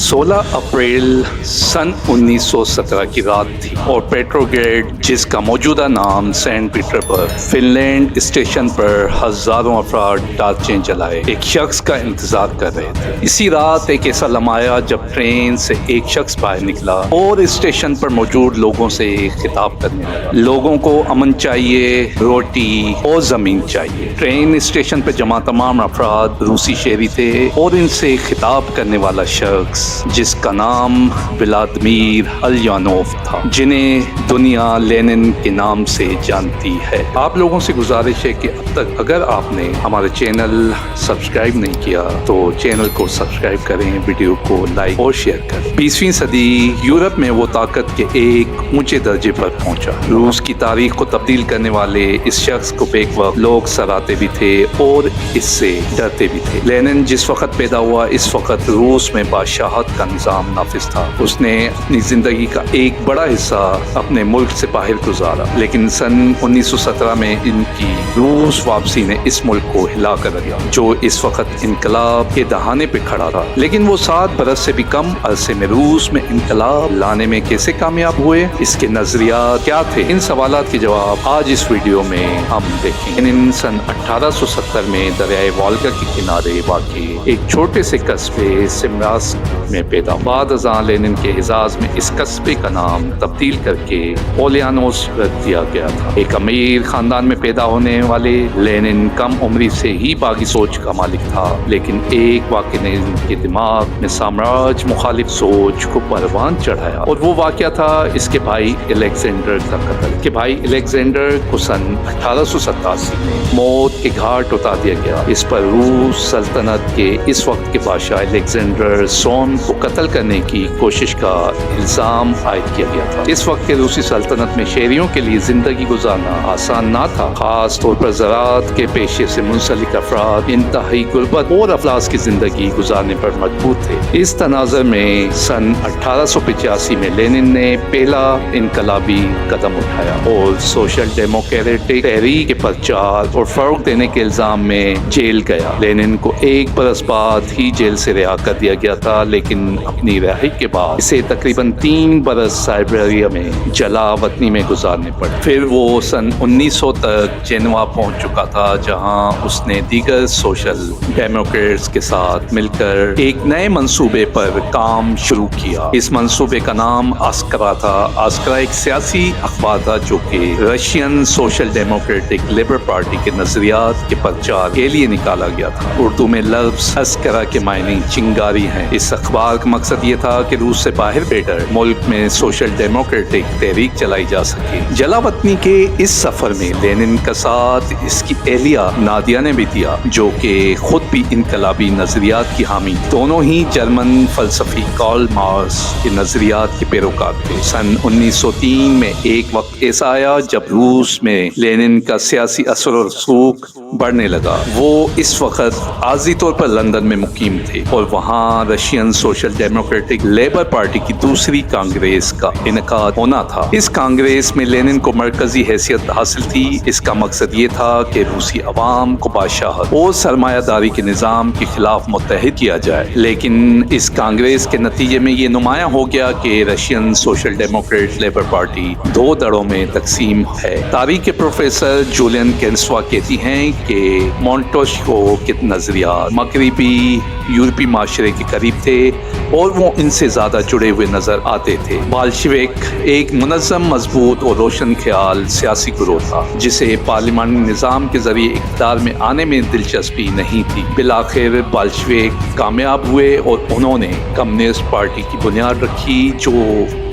16 April سن 1917 کی رات تھی اور پیٹروگریڈ، جس کا موجودہ نام سینٹ پیٹر برگ، فن لینڈ اسٹیشن پر ہزاروں افراد ٹارچیں جلائے ایک شخص کا انتظار کر رہے تھے۔ اسی رات ایک ایسا لمحہ آیا جب ٹرین سے ایک شخص باہر نکلا اور اسٹیشن پر موجود لوگوں سے خطاب کرنے لگا۔ لوگوں کو امن چاہیے، روٹی اور زمین چاہیے۔ ٹرین اسٹیشن پر جمع تمام افراد روسی شہری تھے اور ان سے خطاب کرنے والا شخص، جس کا نام ولادیمیر الیانوف تھا، جنہیں دنیا لینن کے نام سے جانتی ہے۔ آپ لوگوں سے گزارش ہے کہ اب تک اگر آپ نے ہمارے چینل سبسکرائب نہیں کیا تو چینل کو سبسکرائب کریں، ویڈیو کو لائک اور شیئر کریں۔ 20ویں صدی یورپ میں وہ طاقت کے ایک اونچے درجے پر پہنچا۔ روس کی تاریخ کو تبدیل کرنے والے اس شخص کو بیک وقت لوگ سراہتے بھی تھے اور اس سے ڈرتے بھی تھے۔ لینن جس وقت پیدا ہوا، اس وقت روس میں بادشاہت کا نظام نافذ تھا۔ اس نے اپنی زندگی کا ایک بڑا حصہ اپنے ملک سے باہر گزارا، لیکن سن 1917 میں ان کی روس واپسی نے اس ملک کو ہلا کر رکھ دیا، جو اس وقت انقلاب کے دہانے پہ کھڑا تھا۔ لیکن وہ 7 برس سے بھی کم عرصے میں روس میں انقلاب لانے میں کیسے کامیاب ہوئے؟ اس کے نظریات کیا تھے؟ ان سوالات کے جواب آج اس ویڈیو میں ہم دیکھیں گے۔ لینن سن 1870 میں دریائے والگا کے کنارے واقع ایک چھوٹے سے قصبے سمراسک میں پیدا۔ بعد ازاں لینن کے اعزاز میں اس قصبے کا نام تبدیل کر کے اولیانوس رکھ دیا گیا تھا۔ ایک امیر خاندان میں پیدا ہونے والے لینن کم عمری سے ہی باغی سوچ کا مالک تھا، لیکن ایک واقعہ نے ان کے دماغ میں سامراج مخالف سوچ کو پروان چڑھایا، اور وہ واقعہ تھا اس کے بھائی الیگزینڈر کا قتل۔ کہ بھائی الیگزینڈر کو سن 1887 میں موت کے گھاٹ اتار دیا گیا۔ اس پر روس سلطنت کے اس وقت کے بادشاہ الیگزینڈر سون کو قتل کرنے کی کوشش کا الزام عائد کیا گیا تھا۔ اس وقت کے روسی سلطنت میں شہریوں کے لیے زندگی گزارنا آسان نہ تھا، خاص طور پر زراعت کے پیشے سے منسلک افراد انتہائی غربت اور افلاس کی زندگی گزارنے پر مجبور تھے۔ اس تناظر میں سن 1885 میں لینن نے پہلا انقلابی قدم اٹھایا اور سوشل ڈیموکریٹک تحریک کے پرچار اور فروغ دینے کے الزام میں جیل گیا۔ لینن کو 1 برس بعد ہی جیل سے رہا کر دیا گیا تھا، لیکن اپنی رہائی کے بعد اسے تقریباً 3 برس سائبیریا میں جلا وطنی میں گزارنے پڑے۔ پھر وہ سن 1900 تک جنوا پہنچ چکا تھا، جہاں اس نے دیگر سوشل ڈیموکریٹس کے ساتھ مل کر ایک نئے منصوبے پر کام شروع کیا۔ اس منصوبے کا نام آسکرا تھا۔ آسکرا ایک سیاسی اخبار تھا جو کہ Russian social democratic labour party کے نظریات کے پرچار کے لیے نکالا گیا تھا۔ اردو میں لفظ آسکرا کے معنی چنگاری ہیں۔ اس اخبار کا مقصد یہ تھا کہ روس سے باہر بیٹھ کر ملک میں سوشل ڈیموکریٹک تحریک چلائی جا سکے۔ جلا وطنی کے اس سفر میں لینن کا ساتھ اس کی اہلیہ نادیا نے بھی دیا، جو کہ خود بھی انقلابی نظریات کی حامی۔ دونوں ہی جرمن فلسفی کارل مارکس کے نظریات کے پیروکار تھے۔ سن 1903 میں ایک وقت ایسا آیا جب روس میں لینن کا سیاسی اثر و رسوخ بڑھنے لگا۔ وہ اس وقت عارضی طور پر لندن میں مقیم تھے اور وہاں Russian social democratic labour party کی دوسری کانگریس کا انعقاد ہونا تھا۔ اس کانگریس میں لینن کو مرکزی حیثیت حاصل تھی۔ اس کا مقصد یہ تھا کہ روسی عوام کو بادشاہت اور سرمایہ داری کے نظام کے خلاف متحد کیا جائے، لیکن اس کانگریس کے نتیجے میں یہ نمایاں ہو گیا کہ Russian social Democrat labour party 2 دڑوں میں تقسیم ہے۔ تاریخ کے پروفیسر جولین کینسوا کہتی ہیں کہ مونٹسکیو کے نظریات مغربی یورپی معاشرے کے قریب تھے اور وہ ان سے زیادہ جڑے ہوئے نظر آتے تھے۔ بالشوک ایک منظم، مضبوط اور روشن خیال سیاسی گروہ تھا جسے پارلیمانی نظام کے ذریعے اقتدار میں آنے میں دلچسپی نہیں تھی۔ بالآخر بالشوک کامیاب ہوئے اور انہوں نے کمیونسٹ پارٹی کی بنیاد رکھی، جو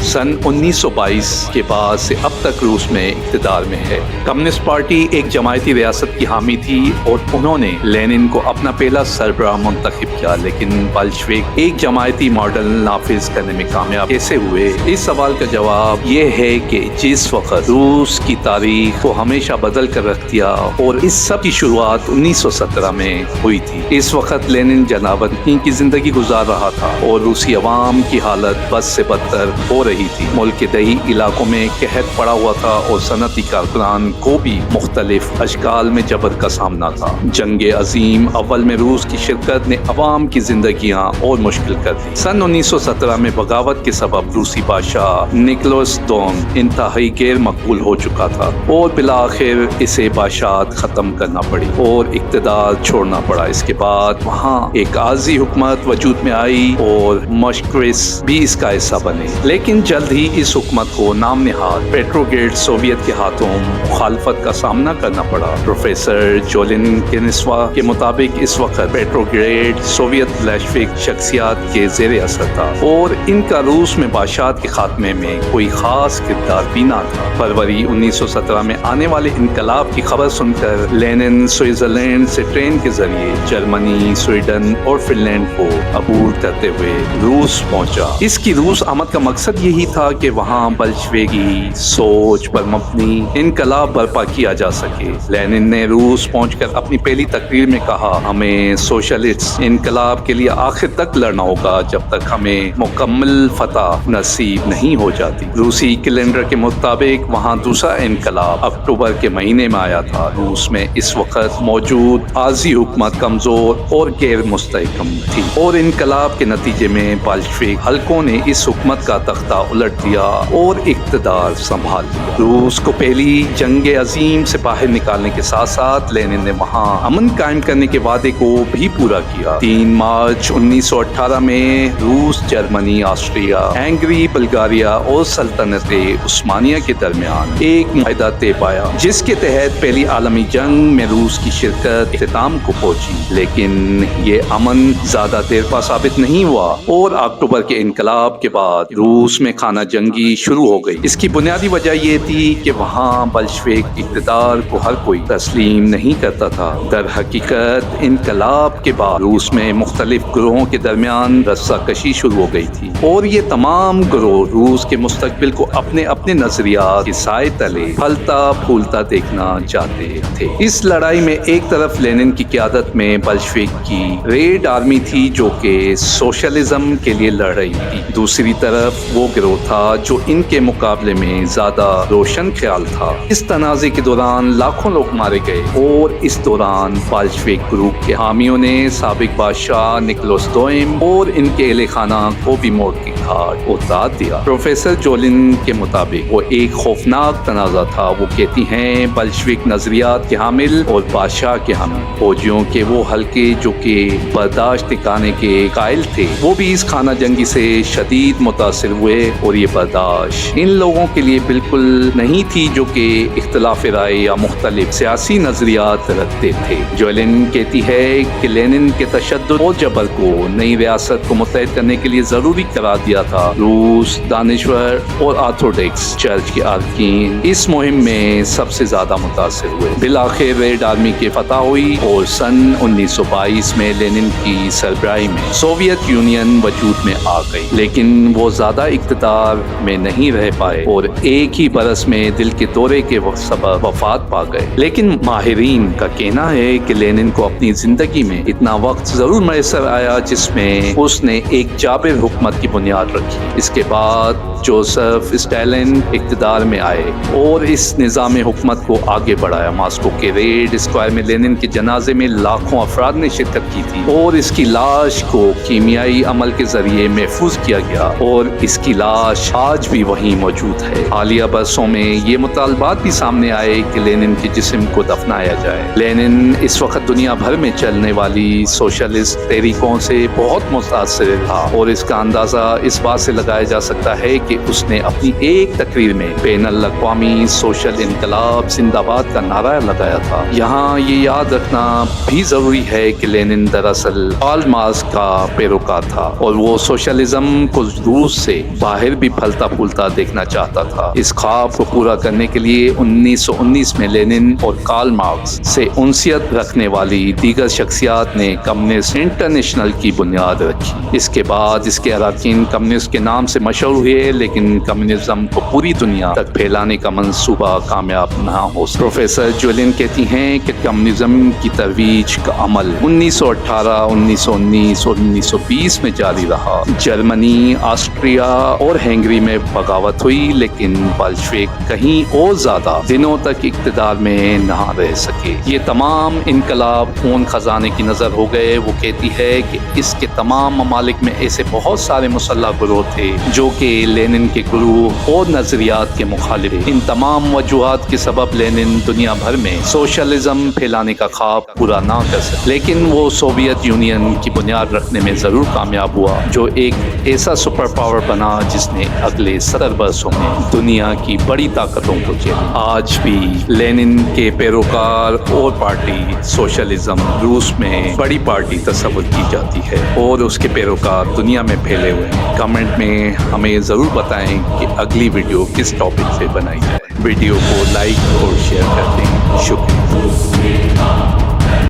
سن 1922 کے بعد سے اب تک روس میں اقتدار میں ہے۔ کمیونسٹ پارٹی ایک جماعتی ریاست کی حامی تھی اور انہوں نے لینن کو اپنا پہلا سربراہ منتخب کیا، لیکن بالشوک ایک جماعتی ماڈل نافذ کرنے میں کامیاب کیسے ہوئے؟ اس سوال کا جواب یہ ہے کہ جس وقت روس کی تاریخ کو ہمیشہ بدل کر رکھ دیا اور اس سب کی شروعات 1917 میں ہوئی تھی۔ اس وقت لینن جلا وطنی کی زندگی گزار رہا تھا اور روسی عوام کی حالت بد سے بدتر ہو رہی تھی۔ ملک کے دیہی علاقوں میں قحط پڑا ہوا تھا اور صنعتی کارکنان کو بھی مختلف اشکال میں جبر کا سامنا تھا۔ جنگ عظیم اول میں روس کی شرکت نے عوام کی زندگیاں اور مشکل کر دی۔ سن 1917 میں بغاوت کے سبب روسی بادشاہ نکولس دوم انتہائی غیر مقبول ہو چکا تھا اور بالآخر اسے بادشاہت ختم کرنا پڑی اور اقتدار چھوڑنا پڑا۔ اس کے بعد وہاں ایک عارضی حکومت وجود میں آئی اور مشکرس بھی اس کا حصہ بنے، لیکن جلد ہی اس حکومت کو نام نہاد پیٹروگریڈ سوویت کے ہاتھوں مخالفت کا سامنا کرنا پڑا۔ پروفیسر جولین کینسوا کے مطابق اس وقت پیٹروگریڈ سوویت بلشوک شخصیات کے زیر اثر تھا اور ان کا روس میں بادشاہت کے خاتمے میں کوئی خاص کردار بھی نہ تھا۔ فروری 1917 میں آنے والے انقلاب کی خبر سن کر لینن سوئٹزرلینڈ سے ٹرین کے ذریعے جرمنی، سویڈن اور فن لینڈ کو عبور کرتے ہوئے روس پہنچا۔ اس کی روس آمد کا مقصد یہی تھا کہ وہاں بلشویکی سوچ پر مبنی انقلاب برپا کیا جا سکے۔ لینن نے روس پہنچ کر اپنی پہلی تقریر میں کہا، ہمیں سوشلسٹ انقلاب کے لیے آخر تک لڑنا ہوگا جب تک ہمیں مکمل فتح نصیب نہیں ہو جاتی۔ روسی کیلنڈر کے مطابق وہاں دوسرا انقلاب اکتوبر کے مہینے میں آیا تھا۔ روس میں اس وقت موجود عارضی حکومت کمزور اور غیر مستحکم تھی اور انقلاب کے نتیجے میں بلشوک حلقوں نے اس حکومت کا تختہ الٹ دیا اور اقتدار سنبھال لیا۔ روس کو پہلی جنگ عظیم سے باہر نکالنے کے ساتھ ساتھ لینن نے وہاں امن قائم کرنے کے وعدے کو بھی پورا کیا۔ 3 مارچ 1918 میں روس، جرمنی، آسٹریا، ہنگری، بلغاریہ اور سلطنت عثمانیہ کے درمیان ایک معاہدہ طے پایا جس کے تحت پہلی عالمی جنگ میں روس کی شرکت اختتام کو پہنچی، لیکن یہ امن زیادہ دیر پا ثابت نہیں ہوا اور اکتوبر کے انقلاب کے بعد روس میں خانہ جنگی شروع ہو گئی۔ اس کی بنیادی وجہ یہ تھی کہ وہاں بلشویک اقتدار کو ہر کوئی تسلیم نہیں کرتا تھا۔ در حقیقت انقلاب کے بعد روس میں مختلف گروہوں کے درمیان رسہ کشی شروع ہو گئی تھی اور یہ تمام گروہ روس کے مستقبل کو اپنے اپنے نظریات کے سائے تلے پھلتا پھولتا دیکھنا چاہتے تھے۔ اس لڑائی میں ایک طرف لینن کی قیادت میں بلشویک کی ریڈ آرمی تھی جو کہ سوشلزم کے لیے لڑ رہی تھی، دوسری طرف وہ گروہ تھا جو ان کے مقابلے میں زیادہ روشن خیال تھا۔ اس تنازع کے دوران لاکھوں لوگ مارے گئے اور اس دوران بلشویک گروپ کے حامیوں نے سابق بادشاہ نکولس دوئم اور ان کے اہل خانہ کو بھی موت کی گھاٹ اتار دیا۔ پروفیسر جولین کے مطابق وہ ایک خوفناک تنازع تھا۔ وہ کہتی ہیں بلشویک نظریات کے حامل اور بادشاہ کے حامی فوجیوں کے وہ حلقے جو کہ برداشت دکھانے کے قائل تھے، وہ بھی اس خانہ جنگی سے شدید متاثر ہوئے اور یہ برداشت ان لوگوں کے لیے بالکل نہیں تھی جو کہ اختلاف رائے یا مختلف سیاسی نظریات رکھتے تھے۔ جولین کہتی ہے کہ لینن کے تشدد اور جبر کو نئی ریاست کو متحد کرنے کے لیے ضروری قرار دیا تھا۔ روس، دانشور اور آرتھوڈکس چرچ کے ارکین اس مہم میں سب سے زیادہ متاثر ہوئے۔ بالآخر ریڈ آرمی کی فتح ہوئی اور سن 1922 میں لینن کی سربراہی میں سوویت یونین وجود میں آ گئی، لیکن وہ زیادہ اقتدار میں نہیں رہ پائے اور ایک ہی برس میں دل کے دورے کے سبب وفات پا گئے۔ لیکن ماہرین کا کہنا ہے کہ لینن کو اپنی زندگی میں اتنا وقت ضرور میسر آیا جس میں اس نے ایک جابر حکومت کی بنیاد رکھی۔ اس کے بعد جوزف اسٹالن اقتدار میں آئے اور اس نظام حکومت کو آگے بڑھایا۔ ماسکو کے ریڈ اسکوائر میں لینن کے جنازے میں لاکھوں افراد نے شرکت کی تھی اور اس کی لاش کو کیمیائی عمل کے ذریعے محفوظ کیا گیا اور اس کی لاش آج بھی وہیں موجود ہے۔ حالیہ برسوں میں یہ مطالبات بھی سامنے آئے کہ لینن کے جسم کو دفنایا جائے۔ لینن اس وقت دنیا بھر میں چلنے والی سوشلسٹ تحریکوں سے بہت متاثر تھا اور اس کا اندازہ اس بات سے لگایا جا سکتا ہے کہ اس نے اپنی ایک تقریر میں بین الاقوامی سوشل انقلاب زندہ باد کا نعرہ لگایا تھا۔ یہاں یہ یاد رکھنا بھی ضروری ہے کہ لینن دراصل کارل مارکس کا پیروکار تھا اور وہ سوشلزم کو روس سے باہر بھی پھلتا پھولتا دیکھنا چاہتا تھا۔ اس خواب کو پورا کرنے کے لیے 1919 میں لینن اور کارل مارکس سے انسیت رکھنے والی دیگر شخصیات نے کمیونسٹ انٹرنیشنل کی بنیاد رکھی۔ اس کے بعد اس کے اراکین کمیونسٹ کمیونسٹ کے نام سے مشہور ہوئے، لیکن کمیونزم کو پوری دنیا تک پھیلانے کا منصوبہ کامیاب نہ ہو سکا۔ پروفیسر جولین کہتی ہیں کہ کمیونزم کی ترویج کا عمل 1918، 1919 اور 1920 میں جاری رہا۔ جرمنی، آسٹریا اور ہنگری میں بغاوت ہوئی، لیکن بلشوک کہیں اور زیادہ دنوں تک اقتدار میں نہ رہ سکے۔ یہ تمام انقلاب خون خزانے کی نظر ہو گئے۔ وہ کہتی ہے کہ اس کے تمام ممالک میں ایسے بہت سارے مسلح گروہ تھے جو کہ لینن کے گروہ اور نظریات کے مخالف تھے۔ ان تمام وجوہات کے سبب لینن دنیا بھر میں سوشلزم پھیلانے کا خواب پورا نہ کر سکا، لیکن وہ سوویت یونین کی بنیاد رکھنے میں ضرور کامیاب ہوا، جو ایک ایسا سپر پاور بنا جس نے اگلے 70 برسوں میں دنیا کی بڑی طاقتوں کو جیتا۔ آج بھی لینن کے پیروکار اور پارٹی سوشلزم روس میں بڑی پارٹی تصور کی جاتی ہے اور اس کے پیروکار دنیا میں پھیلے ہوئے ہیں۔ کمنٹ میں ہمیں ضرور بتائیں کہ اگلی ویڈیو کس ٹاپک پہ بنائی جائے۔ ویڈیو کو لائک اور شیئر کر دیں۔ شکریہ۔